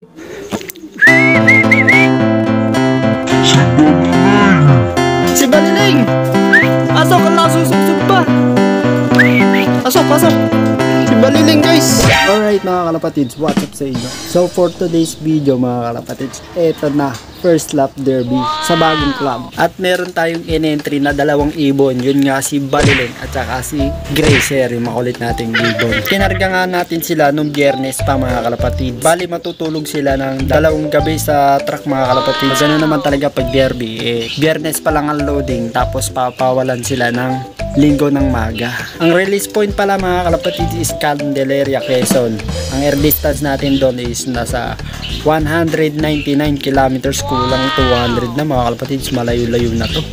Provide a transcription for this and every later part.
Si Baliling! Asok, ang nasusugsug pa! Pasok, pasok! Si Baliling, guys! Alright mga kalapatids, what's up sa inyo? So for today's video mga kalapatids, eto na, first lap derby sa bagong club. At meron tayong in-entry na dalawang ibon, yun nga si Baliling at saka si Gracer, yung makulit nating ibon. Kinarga nga natin sila nung Biyernes pa mga kalapatids. Bali matutulog sila ng 2 gabi sa truck mga kalapatids. Ganoon naman talaga pag derby, Biyernes pa lang ang loading tapos papawalan sila ng Linggo ng maga. Ang release point pala mga kalapatids is Candelaria, Quezon. Ang air distance natin doon is nasa 199 kilometers, kulang 200 na mga kalapatids, malayo-layo na to.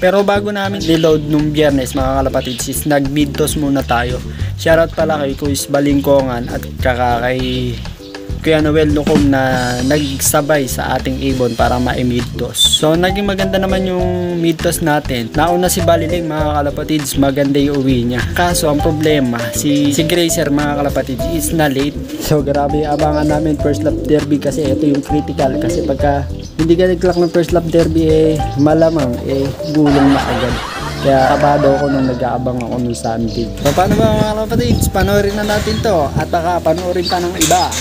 Pero bago namin reload nung Biyernes mga kalapatids is nag-midtos muna tayo. Shoutout pala kay Kuis Balingkongan at kay Kuya Noel Lucom na nagsabay sa ating ibon para ma-midtos. So naging maganda naman yung midtos natin. Nauna si Baliling mga kalapatids, maganda yung uwi niya. Kaso ang problema, si Gracer mga kalapatids is na late. So grabe abangan namin first lap derby kasi ito yung critical. Kasi pagka hindi ka nag-clock ng first lap derby malamang gulong na agad. Kaya kabado ako nung nag-aabang ako nung Sunday. So paano ba mga kalapatids? Panoorin na natin to at baka panoorin pa ng iba.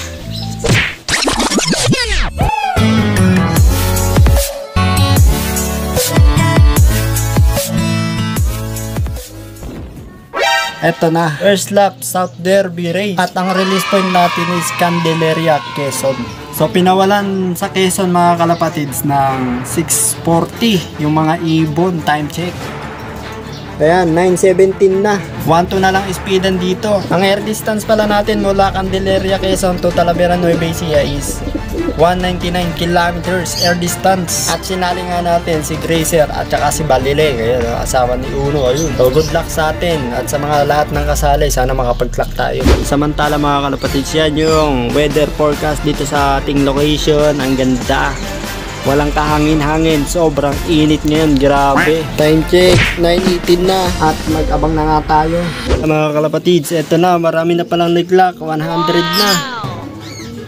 Eto na, first lap South Derby race at ang release point natin is Candelaria, Quezon. So pinawalan sa Quezon mga kalapatids ng 6:40 yung mga ibon. Time check, ayan, 9:17 na. 1-2 na lang speedan dito. Ang air distance pala natin mula Candelaria, Quezon to Talavera, Nueva Ecija is 199 kilometers air distance. At sinali nga natin si Gracer at saka si Baliling, ayun, asawa ni Uno. Ayun. So good luck sa atin at sa mga lahat ng kasali, sana makapag-clock tayo. Samantala mga kalapatids, yan yung weather forecast dito sa ating location. Ang ganda, walang kahangin-hangin, sobrang init ngayon, grabe. Time check, 9:18 na at mag-abang na nga tayo. Mga kalapatids, eto na, marami na palang nag-clock, 100 na.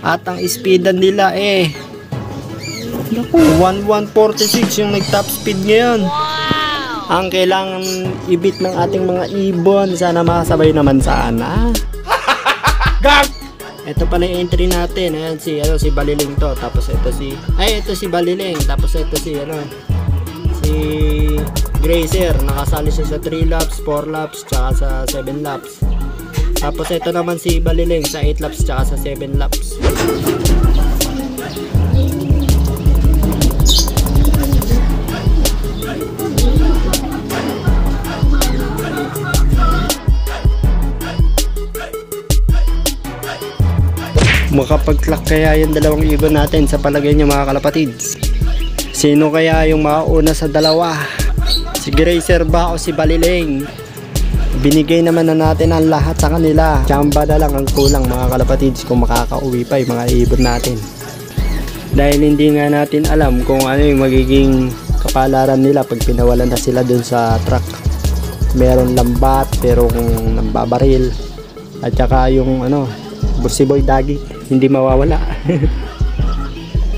At ang speedan nila 1146 yung nag-top speed ngayon. Ang kailangan ibit ng ating mga ibon, sana makasabay naman sana. Ito pala yung entry natin. Ayan si Baliling to. Tapos ito si Baliling. Tapos ito si Gracer. Nakasali siya sa 3 laps, 4 laps, tsaka sa 7 laps. Tapos ito naman si Baliling sa 8 laps tsaka sa 7 laps. Makapag-clock kaya yung dalawang ibon natin sa palagay niyo mga kalapatids? Sino kaya yung mauna sa dalawa? Si Gracer ba o si Baliling? Binigay naman na natin ang lahat sa kanila. Chamba na lang ang kulang mga kalapatids kung makakauwi pa yung mga ibon natin. Dahil hindi nga natin alam kung ano yung magiging kapalaran nila pag pinawalan na sila dun sa truck. Meron lambat, pero kung nambabaril, at saka yung Bursiboy Dagi, hindi mawawala.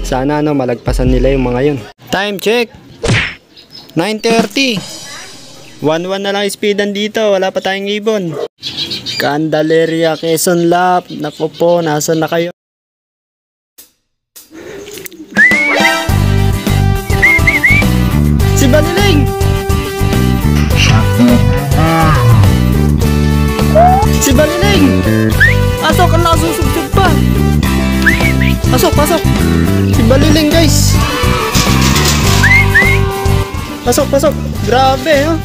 Sana malagpasan nila yung mga yun. Time check, 9:30. 1-1 na lang speedan dito, wala pa tayong ibon. Candelaria, Quezon lap. Naku po, nasan na kayo? Si Baliling! Si Baliling! Asok, ang nasusugsug pa! Pasok, pasok! Si Baliling guys! Pasok, pasok! Grabe,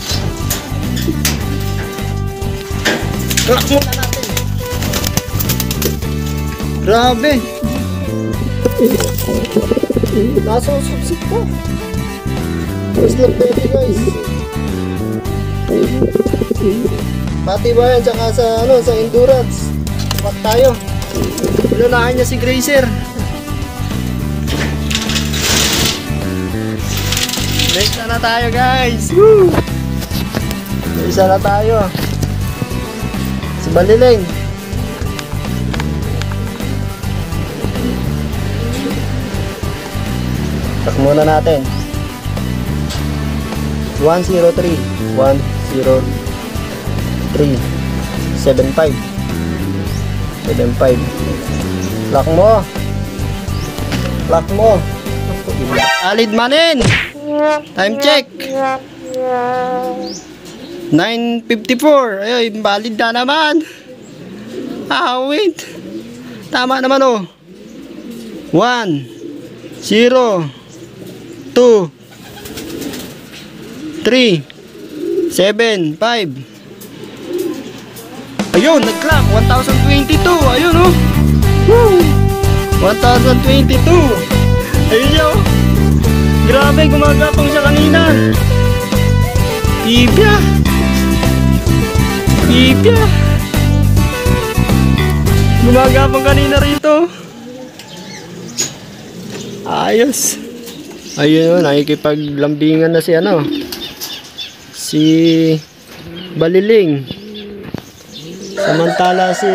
Clock muna natin. Grabe. Nasusugsug pa. First lap baby guys. Pati ba yan tsaka sa endurance. Wag tayo. Ilunahan niya si Gracer. Next na tayo guys. Woo! Isa na tayo. Si Baliling. Check muna natin. 103 75 Lock mo. Alid manin. Time check. 9:54. Ay, valid na naman. Wait. Tama naman oh. 1 0 2 3 7 5. Ayun, nag-clock 1022. Ayun oh. Woo! 1022. Ayun siya oh. Grabe, gumagapang siya kanina. Ibya. Gumagapang kanina rito. Ayos. Ayun, nakikipaglambingan na si si Baliling. Samantala si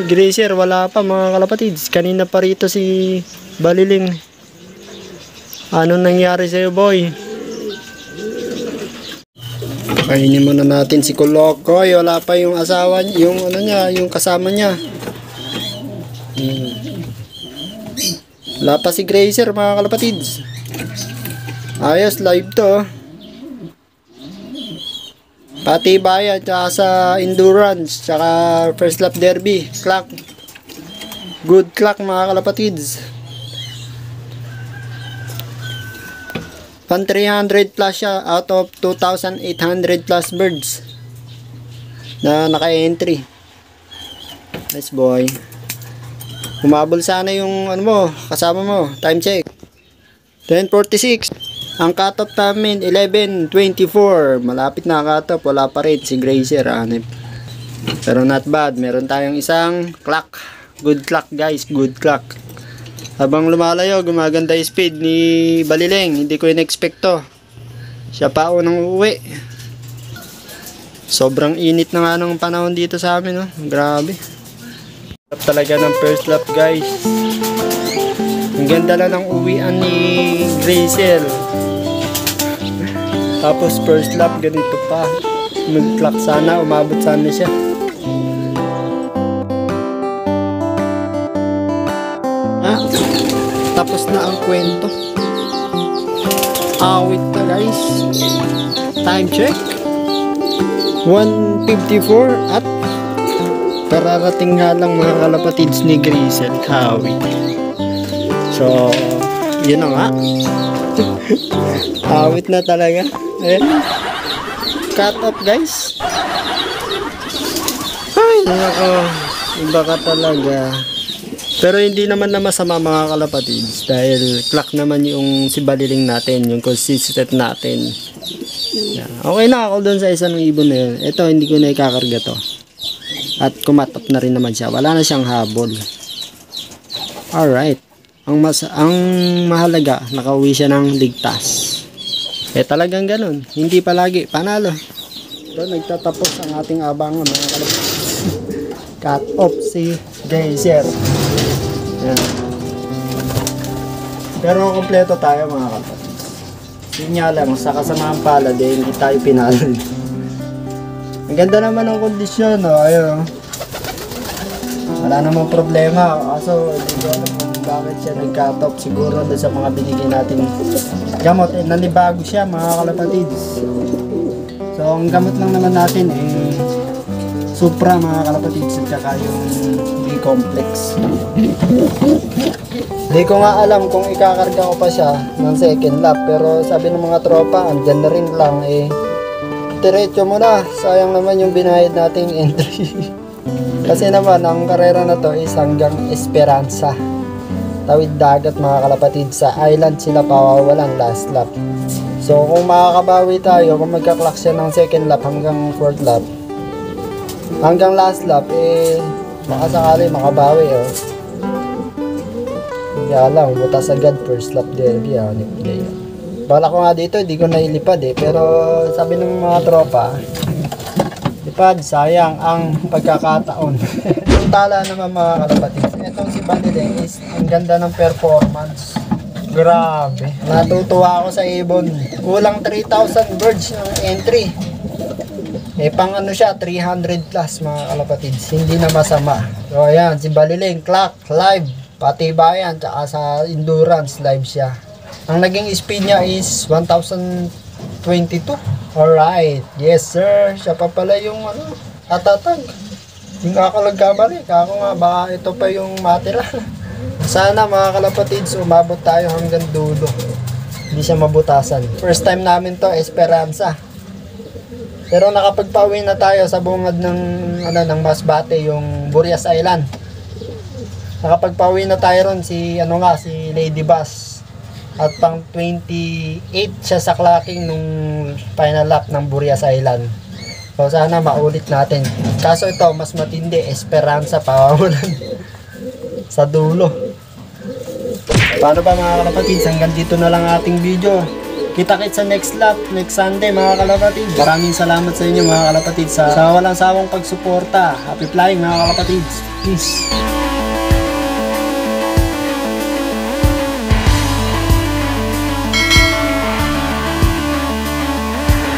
Grazer wala pa mga kalapatids. Kanina pa rito si Baliling. Ano nangyari sa'yo boy? Kainin muna natin si Kolokoy. Wala pa yung asawa, yung yung kasama niya. Wala pa si Grazer mga kalapatids. Ayos, live to. Pati bayan, tsaka sa endurance, tsaka first lap derby. Clock. Good clock mga kalapatids. Pan 300 plus siya out of 2,800 plus birds na naka-entry. Nice boy. Humabol sana yung kasama mo. Time check 10:46. Ang cut-off namin 11:24. Malapit na cut-off. Wala pa rin si Grazer. Pero not bad. Meron tayong isang clock. Good clock guys. Good clock. Habang lumalayo, gumaganda yung speed ni Baliling. Hindi ko in-expect to. Siya pa unang uuwi. Sobrang init na nga ng panahon dito sa amin. Grabe. Talaga ng first lap guys. Ang ganda na ng uwian ni Grazer. Tapos first lap ganito pa. Mag-clock sana, umabot sana siya. Tapos na ang kwento. Awit na guys. Time check 1:54 at kararating nga lang mga kalapatids ni Grazer Kawit. So yun na nga. Awit na talaga. Ayan. Cut off guys. Ay nako, iba ka talaga. Pero hindi naman na masama mga kalapatids dahil clock naman yung si Baliling natin, yung consistent natin. Yan. Okay na ako dun sa isang ibon na yun. Ito hindi ko na ikakarga to. At kumatop na rin naman siya. Wala na siyang habol. Alright. Ang mahalaga, nakauwi siya ng ligtas. Talagang ganun. Hindi palagi. Panalo. Ito, nagtatapos ang ating abangan mga kalapatids. Cut off si Grazer. Yan. Pero kompleto tayo mga kalapatids. Yun nga lang, sa kasamang palad hindi tayo pinalo. Ang ganda naman ng kondisyon, ayun. Wala namang problema. Kaso, hindi ko alam kung bakit siya nag-cut off. Siguro doon sa mga binigay natin gamot. Nanibago siya mga kalapatids. So, ang gamot lang naman natin Supra mga kalapatids at saka yung B-complex. Hindi ko nga alam kung ikakarga ko pa siya ng second lap. Pero sabi ng mga tropa, andyan na rin lang diretso mo na. Sayang naman yung binayad nating entry. Kasi naman, ang karera na to is hanggang Esperanza. Tawid dagat mga kalapatid. Sa island sila pawawalan last lap. So, kung makakabawi tayo, kung magka-clock siya ng second lap hanggang fourth lap, hanggang last lap, baka sakali makabawi, Kaya lang, butas agad first lap derby, Bala ko nga dito, hindi ko nailipad pero sabi ng mga tropa, lipad, sayang ang pagkakataon. Tala naman mga kalapatids. Itong si Baliling is ang ganda ng performance. Grabe. Natutuwa ako sa ibon. Kulang 3,000 birds ng entry. Eh pang ano siya, 300 plus mga kalapatids. Hindi na masama. So ayan, si Baliling, clock, live. Pati bayan, tsaka sa endurance, live siya. Ang naging speed niya is 1,022. Alright. Yes sir. Siya pa pala yung ano, tatatag. Hindi nga ako nagkamali. Kako nga, baka ito pa yung matira. Sana mga kalapatids, umabot tayo hanggang dulo. Hindi siya mabutasan. First time namin to, Esperanza. Pero nakapagpauwi na tayo sa bungad ng ano ng Masbate, yung Burias Island. Nakapagpauwi na tayo ron si si Lady Bass. At pang 28 siya sa clocking nung final lap ng Burias Island. So sana maulit natin. Kaso ito mas matindi, Esperanza pawawalan sa dulo. Paano ba mga kalapatids, hanggang dito na lang ating video. Kita-kits sa next lap, next Sunday mga kalapatids. Maraming salamat sa inyo mga kalapatids sa walang sawang pagsuporta. Happy flying mga kalapatids. Peace.